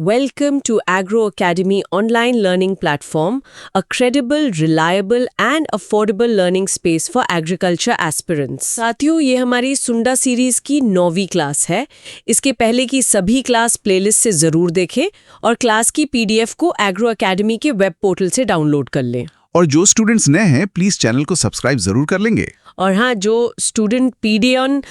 Welcome to Agro Academy online learning platform, a credible, reliable and affordable learning space for agriculture aspirants. साथियों, ये हमारी सुंडा series की 9वीं class है। इसके पहले की सभी क्लास प्लेलिस्ट से जरूर देखें और क्लास की पीडीएफ को एग्रो एकेडमी के वेब पोर्टल से डाउनलोड कर लें। और जो स्टूडेंट्स नए हैं प्लीज चैनल को सब्सक्राइब जरूर कर लेंगे। और हाँ, जो स्टूडेंट पीडीएन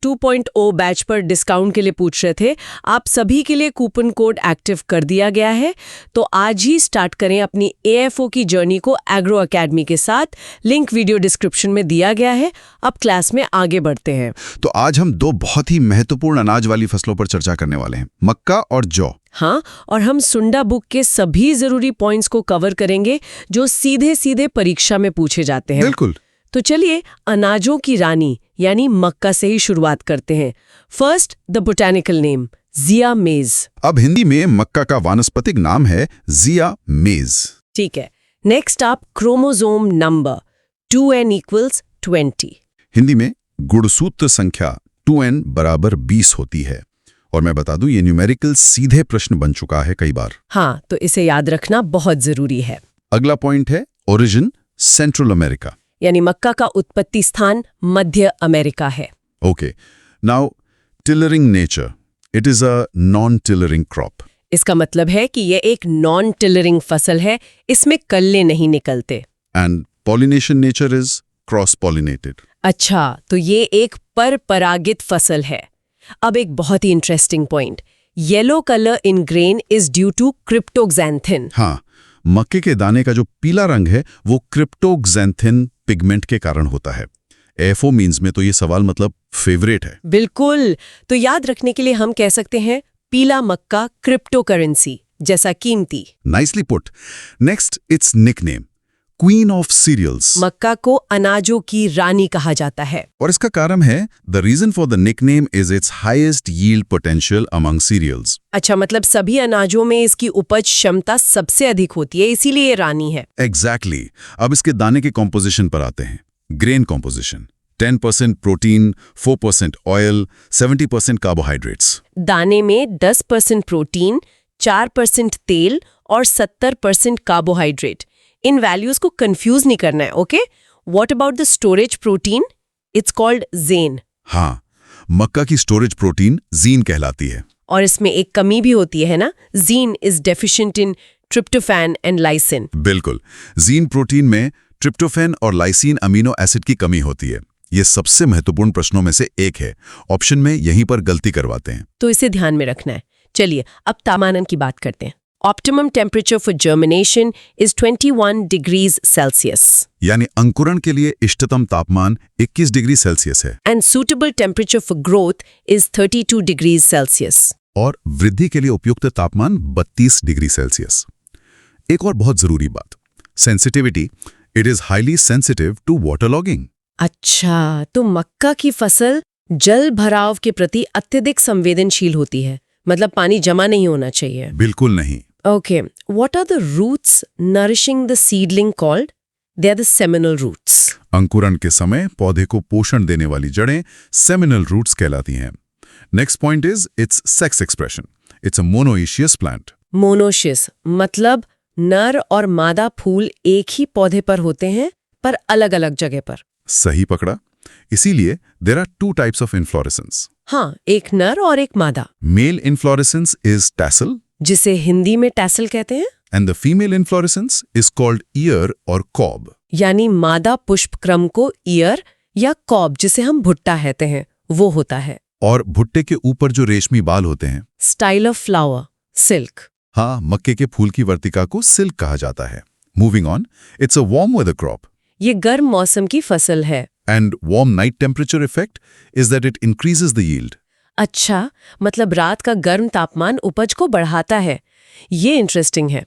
2.0 बैच पर डिस्काउंट के लिए पूछ रहे थे, आप सभी के लिए कूपन कोड एक्टिव कर दिया गया है। तो आज ही स्टार्ट करें अपनी एएफओ की जर्नी को एग्रो एकेडमी के साथ। लिंक वीडियो डिस्क्रिप्शन में दिया गया है। अब क्लास में आगे बढ़ते हैं। तो आज हम दो बहुत ही महत्वपूर्ण अनाज वाली फसलों पर चर्चा करने वाले हैं, मक्का और जौ। हाँ, और हम सुंडा बुक के सभी जरूरी पॉइंट्स को कवर करेंगे जो सीधे सीधे परीक्षा में पूछे जाते हैं। बिल्कुल। तो चलिए अनाजों की रानी यानी मक्का से ही शुरुआत करते हैं। फर्स्ट, द बोटैनिकल नेम जिया मेज। अब हिंदी में मक्का का वानस्पतिक नाम है जिया मेज। ठीक है। नेक्स्ट आप क्रोमोसोम नंबर 2n = 20। हिंदी में गुणसूत्र संख्या 2n = 20 होती है। और मैं बता दूं, ये न्यूमेरिकल सीधे प्रश्न बन चुका है कई बार। हाँ, तो इसे याद रखना बहुत जरूरी है। अगला पॉइंट है ओरिजिन सेंट्रल अमेरिका, यानी मक्का का उत्पत्ति स्थान मध्य अमेरिका है। Okay. Now tillering nature, it is a non tillering crop. इसका मतलब है कि यह एक नॉन टिलरिंग फसल है, इसमें कल्ले नहीं निकलते। And pollination nature is cross pollinated. अच्छा, तो ये एक परपरागित फसल है। अब एक बहुत ही interesting point, yellow colour in grain is due to cryptoxanthin. हाँ, मक्के के दाने का जो पीला रंग है वो क्रिप्टोक्सैंथिन पिगमेंट के कारण होता है। एफओ मीन्स में तो ये सवाल मतलब फेवरेट है। बिल्कुल। तो याद रखने के लिए हम कह सकते हैं पीला मक्का क्रिप्टो करेंसी जैसा कीमती। Nicely put. Next, it's nickname queen of cereals. मक्का को अनाजों की रानी कहा जाता है। और इसका कारण है the reason for the nickname is its highest yield potential among cereals. अच्छा, मतलब सभी अनाजों में इसकी उपज क्षमता सबसे अधिक होती है, इसीलिए ये रानी है। एग्जैक्टली। अब इसके दाने के कॉम्पोजिशन पर आते हैं। Grain composition 10% protein, 4% oil, 70% carbohydrates. दाने में 10% प्रोटीन, 4% तेल और 70% कार्बोहाइड्रेट। इन वैल्यूज को कंफ्यूज नहीं करना है, okay? What about the storage protein? It's called zein. हाँ, मक्का की स्टोरेज प्रोटीन जीन कहलाती है। और इसमें एक कमी भी होती है ना, zein is deficient in tryptophan and lysine. बिल्कुल। जीन प्रोटीन में ट्रिप्टोफैन और लाइसिन अमीनो एसिड की कमी होती है। ये सबसे महत्वपूर्ण प्रश्नों में से एक है। ऑप्शन में यहीं पर गलती करवाते हैं, तो इसे ध्यान में रखना है। चलिए अब तापमान की बात करते हैं। Optimum temperature for germination is 21 degrees Celsius. यानी अंकुरण के लिए इष्टतम तापमान 21 डिग्री सेल्सियस है। And suitable temperature for growth is 32 degrees Celsius. और वृद्धि के लिए उपयुक्त तापमान 32 डिग्री सेल्सियस। एक और बहुत जरूरी बात, sensitivity. It is highly sensitive to water logging. अच्छा, तो मक्का की फसल जल भराव के प्रति अत्यधिक संवेदनशील होती है, मतलब पानी जमा नहीं होना चाहिए। बिल्कुल नहीं। Okay, what are the roots nourishing the seedling called? They are the seminal roots. अंकुरण के समय पौधे को पोषण देने वाली जड़ें सेमिनल रूट्स कहलाती हैं। Next point is it's sex expression. It's a monoecious plant. Monoecious मतलब नर और मादा फूल एक ही पौधे पर होते हैं, पर अलग-अलग जगह पर। सही पकड़ा। इसीलिए there are 2 types of inflorescence. हाँ, एक नर और एक मादा। मेल इन्फ्लोरेसेंस इज टैसल, जिसे हिंदी में टैसल कहते हैं। And the female inflorescence is called year और कॉब। यानी मादा पुष्प क्रम को ईयर या कॉब, जिसे हम भुट्टा कहते हैं, वो होता है। और भुट्टे के ऊपर जो रेशमी बाल होते हैं, स्टाइल ऑफ फ्लावर, सिल्क। हाँ, मक्के के फूल की वर्तिका को सिल्क कहा जाता है। Moving on, it's a warm weather crop. ये गर्म मौसम की फसल है। And warm night temperature effect is that it increases the yield. अच्छा, मतलब रात का गर्म तापमान उपज को बढ़ाता है। ये इंटरेस्टिंग है।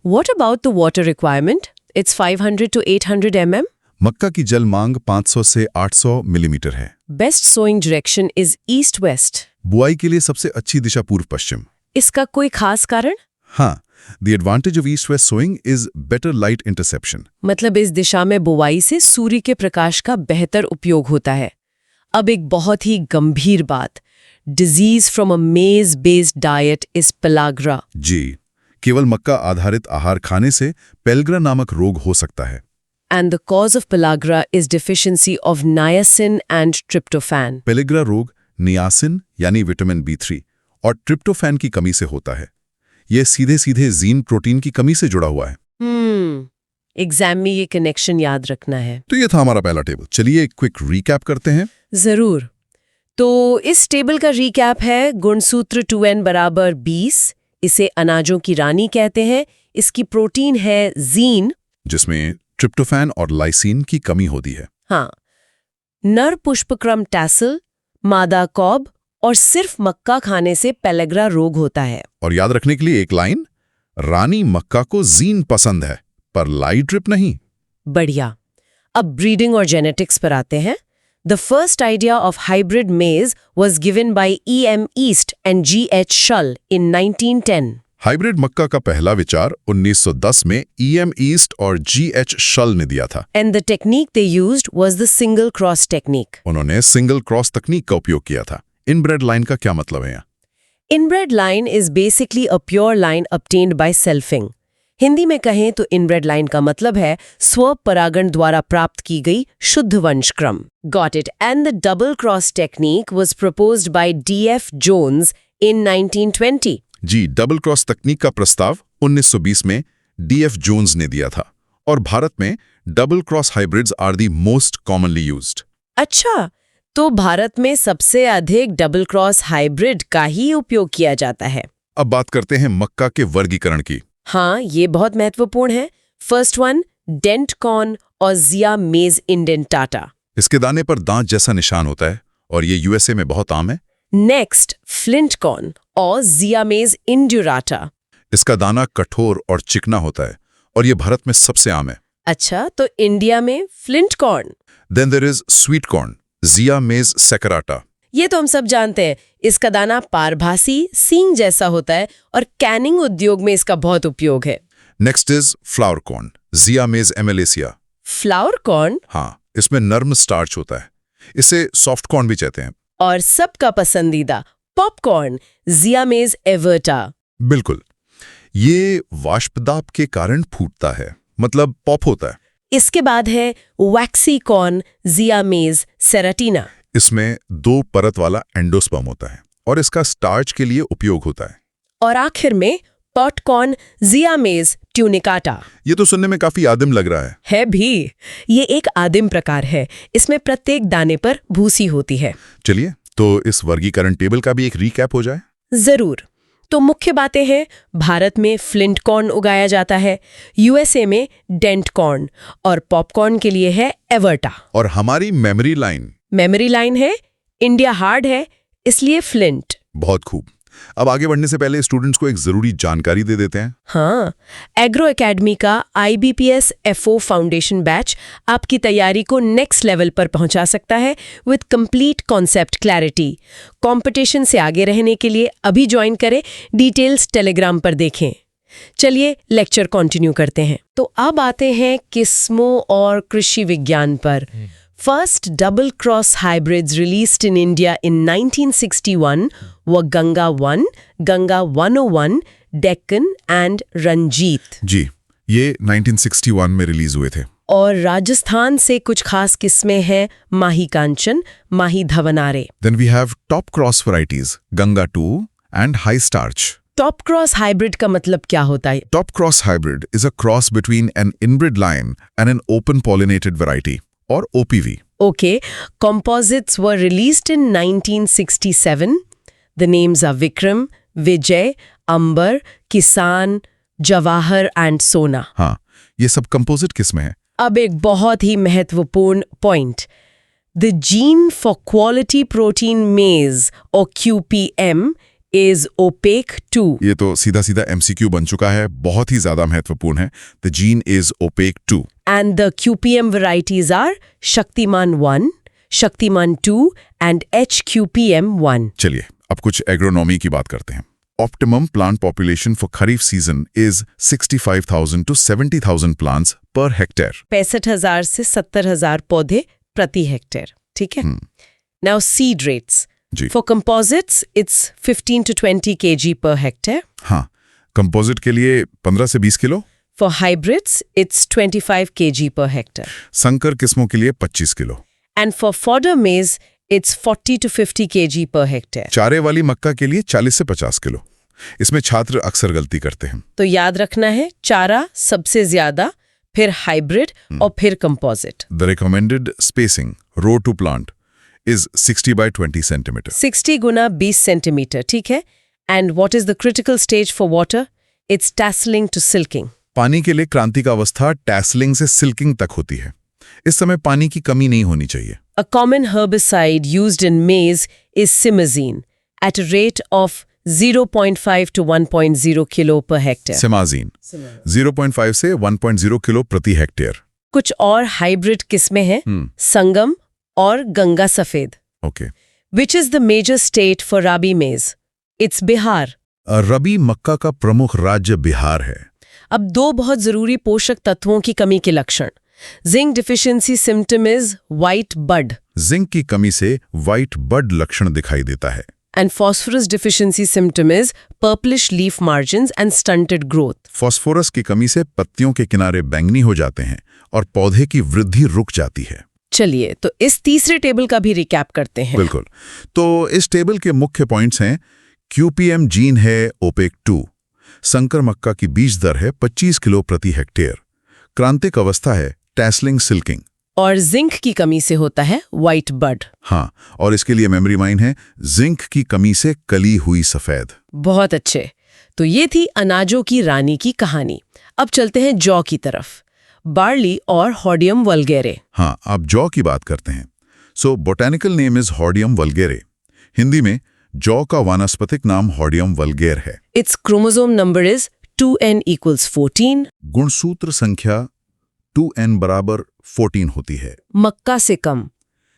What about the water requirement? It's 500 to 800 mm. मक्का की जल मांग 500 से 800 मिलीमीटर है। Best sowing direction is east-west. बुआई के लिए सबसे अच्छी दिशा पूर्व पश्चिम। इसका कोई खास कारण? हाँ, the advantage of east-west sowing is better light interception. मतलब इस दिशा में बुवाई से सूर्य के प्रकाश का बेहतर उपयोग होता है। अब एक बहुत ही गंभीर बात, डिजीज फ्रॉम अ मेज बेस्ड डाइट इज पेलाग्रा। जी, केवल मक्का आधारित आहार खाने से पेलग्रा नामक रोग हो सकता है। And the cause of pellagra is deficiency of niacin and tryptophan. पेलग्रा रोग नियासिन यानी विटामिन B3 और ट्रिप्टोफैन की कमी से होता है। यह सीधे सीधे जीन प्रोटीन की कमी से जुड़ा हुआ है। एग्जाम में ये कनेक्शन याद रखना है। तो ये था हमारा पहला टेबल। चलिए एक क्विक रिकैप करते हैं। जरूर। तो इस टेबल का रिकैप है गुणसूत्र 2n बराबर 20। इसे अनाजों की रानी कहते हैं। इसकी प्रोटीन है जीन, जिसमें ट्रिप्टोफैन और लाइसीन की कमी होती है। हाँ, नर पुष्पक्रम टैसल, मादा कॉब और सिर्फ मक्का खाने से पेलग्रा रोग होता है। और याद रखने के लिए एक लाइन, रानी मक्का को जीन पसंद है पर लाई ट्रिप नहीं। बढ़िया। अब ब्रीडिंग और जेनेटिक्स पर आते हैं। The first idea of hybrid maize was given by E.M. East and G.H. Shull in 1910। Hybrid मक्का का पहला विचार 1910 में E.M. ईस्ट और G.H. शल ने दिया था। And the technique they used was the single cross technique. उन्होंने सिंगल क्रॉस तकनीक का उपयोग किया था। इनब्रेड लाइन का क्या मतलब है यहाँ? Inbred line is basically a pure line obtained by selfing. Hindi में कहें तो इनब्रेड लाइन का मतलब है स्वपरागण द्वारा प्राप्त की गई शुद्ध वंशक्रम। Got it. And the double cross technique was proposed by D.F. Jones in 1920। जी, डबल क्रॉस तकनीक का प्रस्ताव 1920 में D.F. जोन्स ने दिया था और भारत में double cross hybrids are the most commonly used. अच्छा, तो भारत में सबसे अधिक डबल क्रॉस हाइब्रिड का ही उपयोग किया जाता है। अब बात करते हैं मक्का के वर्गीकरण की। हाँ, ये बहुत महत्वपूर्ण है। फर्स्ट वन, डेंट कॉर्न और जिया मेज इंडेंटाटा। इसके दाने पर दांत जैसा निशान होता है और ये USA में बहुत आम है। नेक्स्ट, फ्लिंट कॉर्न और जिया मेज इंड्यूराटा। इसका दाना कठोर और चिकना होता है और ये भारत में सबसे आम है। अच्छा, तो इंडिया में flint corn. Then there is sweet corn, zea mays saccharata. ये तो हम सब जानते हैं। इसका दाना पारभासी सींग जैसा होता है और कैनिंग उद्योग में इसका बहुत उपयोग है। Next is flour corn, zea मेज एमेलेसिया। Flour corn? हाँ, इसमें नर्म स्टार्च होता है। इसे सॉफ्ट कॉर्न भी कहते हैं। और सबका पसंदीदा पॉपकॉर्न, जिया मेज एवर्टा। बिल्कुल, ये वाष्पदाब के कारण फूटता है, मतलब पॉप होता है। इसके बाद है वैक्सी कॉर्न, जिया मेज सेराटिना। इसमें 2 परत वाला एंडोस्पर्म होता है और इसका स्टार्च के लिए उपयोग होता है। और आखिर में पॉटकॉर्न, जिया मेज ट्यूनिकाटा। ये तो सुनने में काफी आदिम लग रहा है भी। ये एक आदिम प्रकार है। इसमें प्रत्येक दाने पर भूसी होती है। चलिए, तो इस वर्गीकरण टेबल का भी एक रिकैप हो जाए। जरूर। तो मुख्य बातें हैं, भारत में फ्लिंट कॉर्न उगाया जाता है, USA में डेंट कॉर्न और पॉपकॉर्न के लिए है एवर्टा। और हमारी मेमोरी लाइन है इंडिया हार्ड है, इसलिए फ्लिंट। बहुत खूब। अब आगे बढ़ने से पहले स्टूडेंट्स को एक जरूरी जानकारी दे देते हैं। हाँ, एग्रो एकेडमी का IBPS FO फाउंडेशन बैच आपकी तैयारी को नेक्स्ट लेवल पर पहुंचा सकता है with complete concept clarity. Competition से आगे रहने के लिए अभी ज्वाइन करें, डिटेल्स टेलीग्राम पर देखें। चलिए लेक्चर कंटिन्यू करते हैं। तो अब आते हैं किस्मों और कृषि विज्ञान पर। First double cross hybrids released in India in 1961 were Ganga 1, Ganga 101, Deccan and Ranjit. जी, ये 1961 में रिलीज हुए थे। और राजस्थान से कुछ खास किस्में हैं माही कांचन, माही धवनारे। Then we have top cross varieties, Ganga 2 and High Starch. Top cross hybrid का मतलब क्या होता है? Top cross hybrid is a cross between an inbred line and an open pollinated variety. or OPV. Okay, composites were released in 1967. The names are Vikram, Vijay, Amber, Kisan, Jawahar and Sona. हाँ, ये सब composite किस्में हैं। अब एक बहुत ही महत्वपूर्ण point, The gene for quality protein maize or QPM is opaque too. ये तो सीधा सीधा MCQ बन चुका है, बहुत ही ज्यादा महत्वपूर्ण है। The gene is opaque too. And the QPM varieties are Shaktiman 1, Shaktiman 2 and HQPM 1. चलिए, अब कुछ एग्रोनॉमी की बात करते हैं। Optimum plant population for Kharif season is 65,000 to 70,000 plants per hectare. 65,000 से 70,000 पौधे प्रति हेक्टेयर। ठीक है। Now seed rates. जी For composites, it's 15 to 20 kg per hectare. हाँ, कंपोजिट के लिए 15 से 20 kilo, For hybrids, it's 25 kg per hectare. संकर किस्मों के लिए 25 kilo, And for fodder maize, it's 40 to 50 kg per hectare. चारे वाली मक्का के लिए 40 से 50 किलो। इसमें छात्र अक्सर गलती करते हैं। तो याद रखना है, चारा सबसे ज्यादा, फिर हाइब्रिड और फिर composite. The recommended spacing, row to plant, is 60 by 20 centimeter. 60 Guna 20 centimetre, ठीक है? And what is the critical stage for water? It's tasseling to silking. पानी के लिए क्रांति का अवस्था टैसलिंग से सिल्किंग तक होती है। इस समय पानी की कमी नहीं होनी चाहिए। A common herbicide used in maize is simazine at a rate of 0.5 to 1.0 kilo per hectare. सिमाजीन 0.5 से 1.0 किलो प्रति हेक्टेयर। कुछ और हाइब्रिड किस्में हैं, संगम और Ganga Safed. Okay. Which is the major state for rabi maize? It's Bihar. रबी मक्का का प्रमुख राज्य बिहार है। अब दो बहुत जरूरी पोषक तत्वों की कमी के लक्षण। Zinc deficiency symptom is white bud zinc की कमी से व्हाइट बड लक्षण दिखाई देता है। And phosphorus deficiency symptom is purplish leaf margins and stunted growth. Phosphorus की कमी से पत्तियों के किनारे बैंगनी हो जाते हैं और पौधे की वृद्धि रुक जाती है। चलिए तो इस तीसरे टेबल का भी रिकैप करते हैं। बिल्कुल। तो इस टेबल के मुख्य पॉइंट्स हैं, QPM जीन है ओपेक 2, संकर मक्का की बीज दर है 25 किलो प्रति हेक्टेयर, क्रांतिक अवस्था है टैसलिंग सिल्किंग, और जिंक की कमी से होता है व्हाइट बड। हाँ, और इसके लिए मेमोरी माइन है जिंक की कमी से कली हुई सफेद। बहुत अच्छे। तो ये थी अनाजों की रानी की कहानी। अब चलते हैं जौ की तरफ, बार्ली और हॉर्डियम वल्गेरे। हाँ, अब जौ की बात करते हैं। सो botanical name is hordeum वल्गेरे। Hindi में जौ का वानस्पतिक नाम हॉर्डियम वल्गेर है। It's chromosome number is 2n = 14। गुणसूत्र संख्या 2n = 14 होती है। मक्का से कम।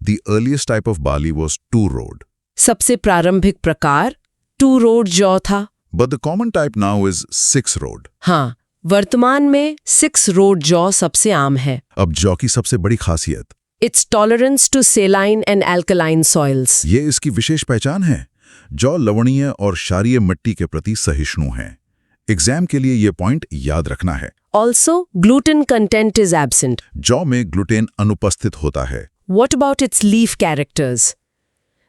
The earliest type of barley was 2-road. सबसे प्रारंभिक प्रकार 2-road जौ था। But the common type now is 6-road. हाँ, वर्तमान में 6-road जौ सबसे आम है। अब जौ की सबसे बड़ी खासियत, Its tolerance to saline and alkaline soils. ये इसकी विशेष पहचान है। जौ लवणीय और क्षारीय मिट्टी के प्रति सहिष्णु है। एग्जाम के लिए ये पॉइंट याद रखना है। Also, gluten content is absent. जौ में ग्लूटेन अनुपस्थित होता है। What about its leaf characters?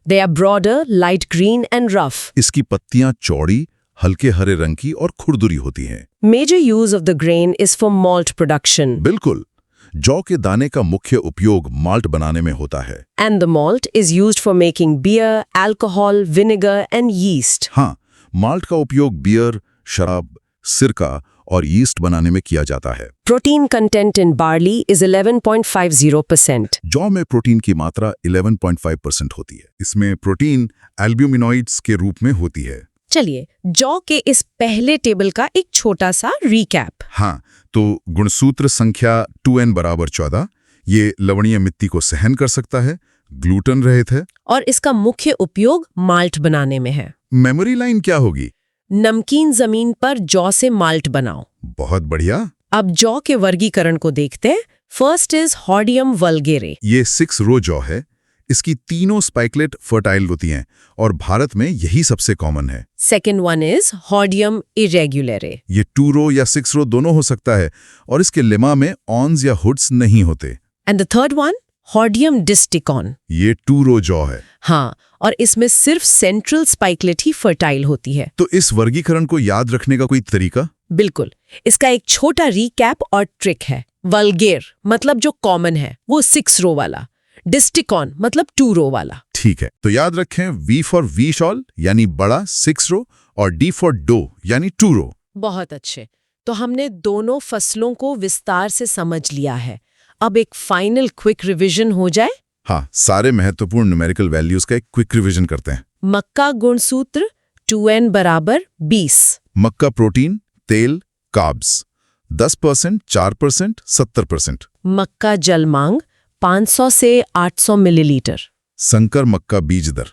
They are broader, light green and rough. इसकी पत्तियां चौड़ी, हल्के हरे रंग की और खुरदुरी होती हैं। Major use of the grain is for malt production. बिल्कुल। जौ के दाने का मुख्य उपयोग माल्ट बनाने में होता है। And the malt is used for making beer, alcohol, vinegar and yeast. हाँ, माल्ट का उपयोग बियर, शराब, सिरका और यीस्ट बनाने में किया जाता है। Protein content in barley is 11.50%. जौ में प्रोटीन की मात्रा 11.5% होती है। इसमें प्रोटीन एल्ब्यूमिनॉइड्स के रूप में होती है। चलिए, जौ के इस पहले टेबल का एक छोटा सा रिकैप। हाँ, तो गुणसूत्र संख्या 2n = 14, ये लवणीय मिट्टी को सहन कर सकता है, ग्लूटेन रहित है और इसका मुख्य उपयोग माल्ट बनाने में है। मेमोरी लाइन क्या होगी? नमकीन जमीन पर जौ से माल्ट बनाओ। बहुत बढ़िया। अब जौ के वर्गीकरण को देखते हैं। First is hordeum vulgare. ये 6-row जौ है। इसकी तीनों स्पाइकलेट फर्टाइल होती हैं और भारत में यही सबसे कॉमन है। Second one is hordeum irregulare. ये 2-row या 6-row दोनों हो सकता है और इसके लेमा में ऑन्स या हुड्स नहीं होते। And the third one hordeum distichon. ये 2-row जौ है। हाँ, और इसमें सिर्फ सेंट्रल स्पाइकलेट ही फर्टाइल होती है। तो इस वर्गीकरण को याद रखने का कोई तरीका? बिल्कुल, इसका एक छोटा रिकैप और ट्रिक है। वल्गेर मतलब जो कॉमन है वो 6-row वाला, डिस्टिकॉन मतलब 2-row वाला। ठीक है, तो याद रखें V फॉर विशाल यानी बड़ा 6-row और D फॉर डो यानी 2-row। बहुत अच्छे। तो हमने दोनों फसलों को विस्तार से समझ लिया है। अब एक फाइनल क्विक रिवीजन हो जाए। हाँ, सारे महत्वपूर्ण न्यूमेरिकल वैल्यूज का एक क्विक रिवीजन करते हैं। मक्का गुणसूत्र 2n = 20। मक्का प्रोटीन, तेल, कार्ब्स 10%, 4%, 70%। मक्का जल मांग 500 से 800 मिलीलीटर। संकर मक्का बीज दर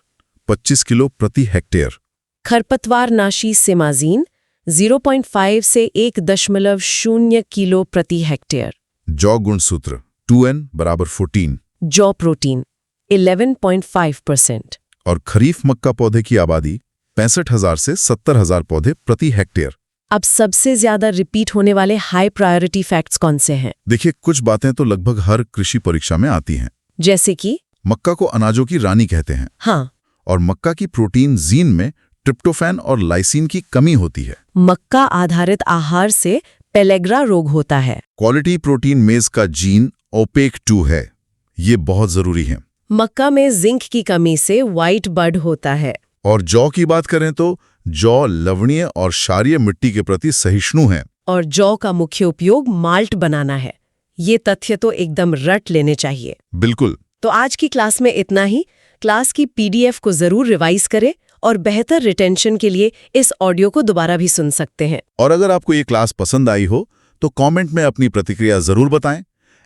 25 किलो प्रति हेक्टेयर। खरपतवार नाशी सिमाजीन 0.5 से 1.0 किलो प्रति हेक्टेयर। जौ गुणसूत्र 2n = 14। जौ प्रोटीन 11.5%। और खरीफ मक्का पौधे की आबादी 65,000 से 70,000 पौधे प्रति हेक्टेयर। अब सबसे ज्यादा रिपीट होने वाले हाई प्रायोरिटी फैक्ट्स कौन से हैं? देखिए, कुछ बातें तो लगभग हर कृषि परीक्षा में आती हैं। जैसे कि मक्का को अनाजों की रानी कहते हैं। हाँ, और मक्का की प्रोटीन जीन में ट्रिप्टोफैन और लाइसिन की कमी होती है। मक्का आधारित आहार से पेलेग्रा रोग होता है। क्वालिटी प्रोटीन मेज का जीन OPEC2 है, ये बहुत जरूरी है। मक्का में जिंक की कमी से व्हाइट बड होता है। और जौ की बात करें तो जौ लवणीय और क्षारीय मिट्टी के प्रति सहिष्णु है। और जौ का मुख्य उपयोग माल्ट बनाना है। ये तथ्य तो एकदम रट लेने चाहिए। बिल्कुल। तो आज की क्लास में इतना ही। क्लास की PDF को जरूर रिवाइज करें और बेहतर रिटेंशन के लिए इस ऑडियो को दोबारा भी सुन सकते हैं। और अगर आपको ये क्लास पसंद आई हो तो कमेंट में अपनी प्रतिक्रिया जरूर बताएं।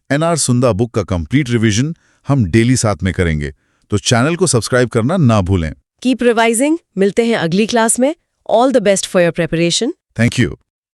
NR सुंदा बुक का कंप्लीट रिवीजन हम डेली साथ में करेंगे, तो चैनल को सब्सक्राइब करना ना भूलें। Keep revising. मिलते हैं अगली क्लास में। All the best for your preparation. Thank you.